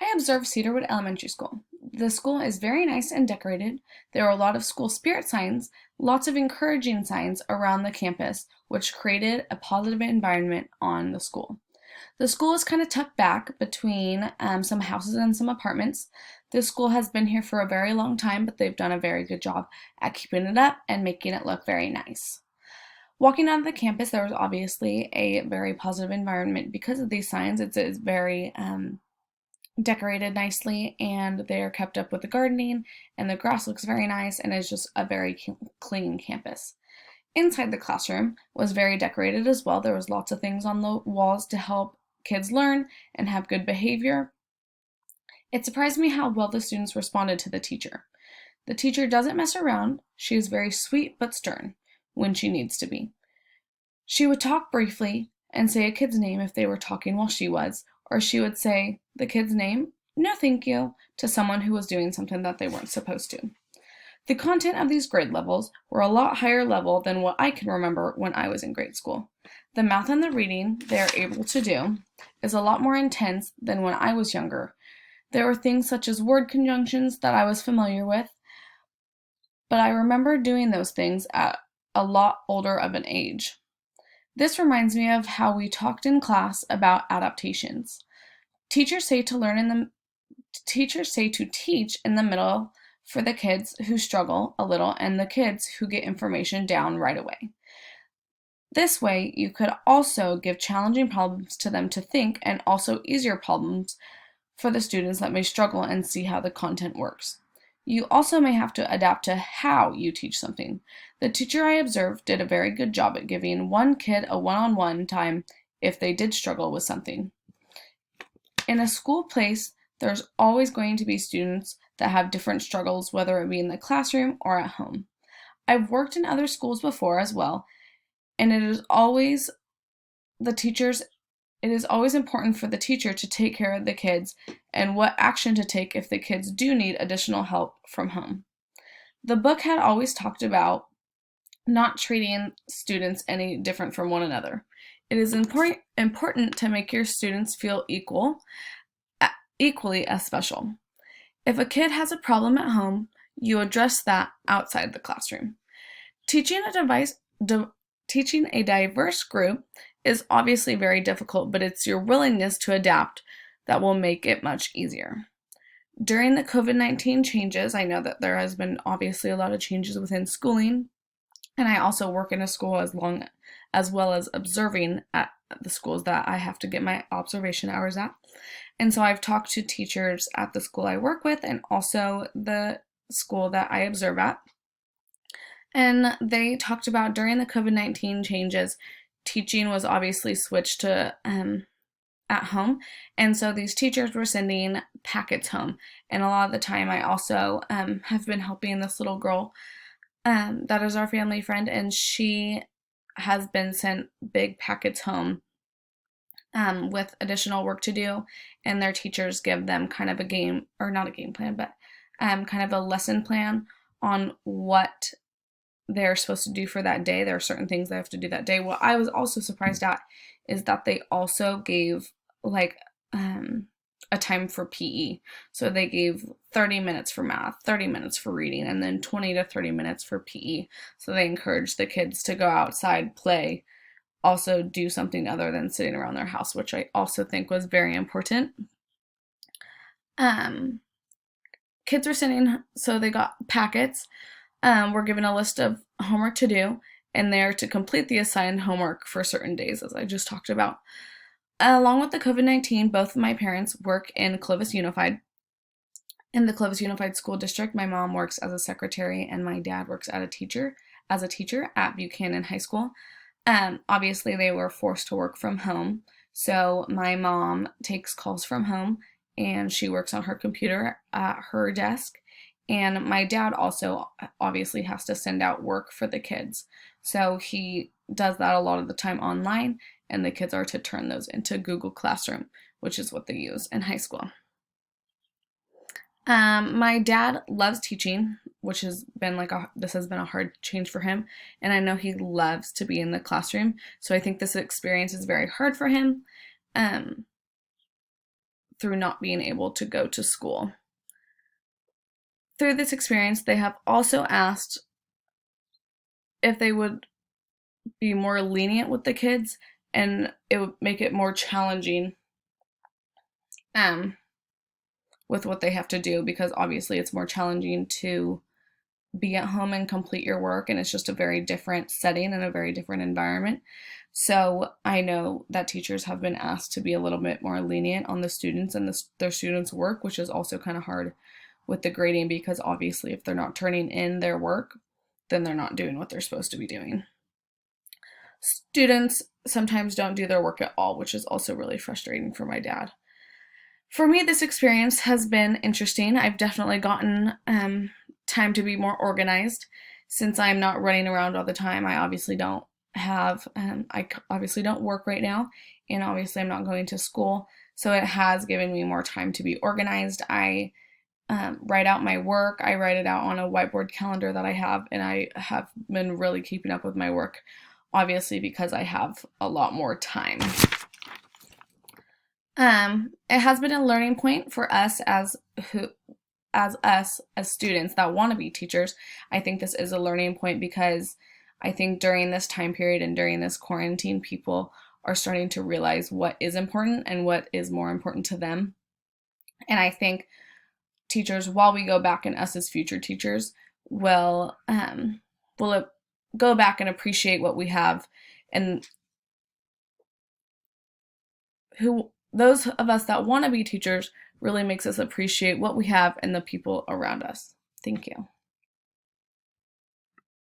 I observed Cedarwood Elementary School. The school is very nice and decorated. There are a lot of school spirit signs, lots of encouraging signs around the campus, which created a positive environment on the school. The school is kind of tucked back between some houses and some apartments. This school has been here for a very long time, but they've done a very good job at keeping it up and making it look very nice. Walking onto the campus, there was obviously a very positive environment because of these signs. It's very decorated nicely, and they are kept up with the gardening, and the grass looks very nice, and it's just a very clean campus. Inside the classroom was very decorated as well. There was lots of things on the walls to help kids learn and have good behavior. It surprised me how well the students responded to the teacher. The teacher doesn't mess around. She is very sweet but stern when she needs to be. She would talk briefly and say a kid's name if they were talking while she was, or she would say the kid's name, no thank you, to someone who was doing something that they weren't supposed to. The content of these grade levels were a lot higher level than what I can remember when I was in grade school. The math and the reading they are able to do is a lot more intense than when I was younger. There were things such as word conjunctions that I was familiar with, but I remember doing those things at a lot older of an age. This reminds me of how we talked in class about adaptations. Teachers say to teach in the middle for the kids who struggle a little and the kids who get information down right away. This way, you could also give challenging problems to them to think and also easier problems for the students that may struggle and see how the content works. You also may have to adapt to how you teach something. The teacher I observed did a very good job at giving one kid a one-on-one time if they did struggle with something. In a school place, there's always going to be students that have different struggles, whether it be in the classroom or at home. I've worked in other schools before as well, and it is always important for the teacher to take care of the kids and what action to take if the kids do need additional help from home. The book had always talked about not treating students any different from one another. It is important to make your students feel equally as special. If a kid has a problem at home, you address that outside the classroom. Teaching a diverse group is obviously very difficult, but it's your willingness to adapt that will make it much easier. During the COVID-19 changes, I know that there has been obviously a lot of changes within schooling, and I also work in a school as well as observing at the schools that I have to get my observation hours at. And so I've talked to teachers at the school I work with and also the school that I observe at. And they talked about during the COVID-19 changes, teaching was obviously switched to at home. And so these teachers were sending packets home. And a lot of the time I also have been helping this little girl that is our family friend, and she has been sent big packets home with additional work to do, and their teachers give them kind of a game, or not a game plan, but kind of a lesson plan on what they're supposed to do for that day. There are certain things they have to do that day. What I was also surprised at is that they also gave like a time for PE. So they gave 30 minutes for math, 30 minutes for reading, and then 20 to 30 minutes for PE. So they encouraged the kids to go outside, play, also do something other than sitting around their house, which I also think was very important. Kids were sitting, so they got packets. We're given a list of homework to do, and they're to complete the assigned homework for certain days, as I just talked about. Along with the COVID-19, both of my parents work in Clovis Unified. In the Clovis Unified School District, my mom works as a secretary and my dad works as a teacher at Buchanan High School. Obviously, they were forced to work from home, so my mom takes calls from home and she works on her computer at her desk. And my dad also obviously has to send out work for the kids. So he does that a lot of the time online, and the kids are to turn those into Google Classroom, which is what they use in high school. My dad loves teaching, which has been this has been a hard change for him, and I know he loves to be in the classroom, so I think this experience is very hard for him. through not being able to go to school. Through this experience, they have also asked if they would be more lenient with the kids and it would make it more challenging with what they have to do, because obviously it's more challenging to be at home and complete your work, and it's just a very different setting and a very different environment. So I know that teachers have been asked to be a little bit more lenient on the students and their students' work, which is also kind of hard with the grading, because obviously if they're not turning in their work, then they're not doing what they're supposed to be doing. Students sometimes don't do their work at all, which is also really frustrating for my dad. For me, this experience has been interesting. I've definitely gotten time to be more organized since I'm not running around all the time. I obviously don't work right now, and obviously I'm not going to school, so it has given me more time to be organized. I write out my work. I write it out on a whiteboard calendar that I have, and I have been really keeping up with my work, obviously because I have a lot more time. It has been a learning point for us as students that want to be teachers. I think this is a learning point because I think during this time period and during this quarantine, people are starting to realize what is important and what is more important to them. And I think teachers, while we go back and us as future teachers, will go back and appreciate what we have, and those of us that want to be teachers really makes us appreciate what we have and the people around us. Thank you.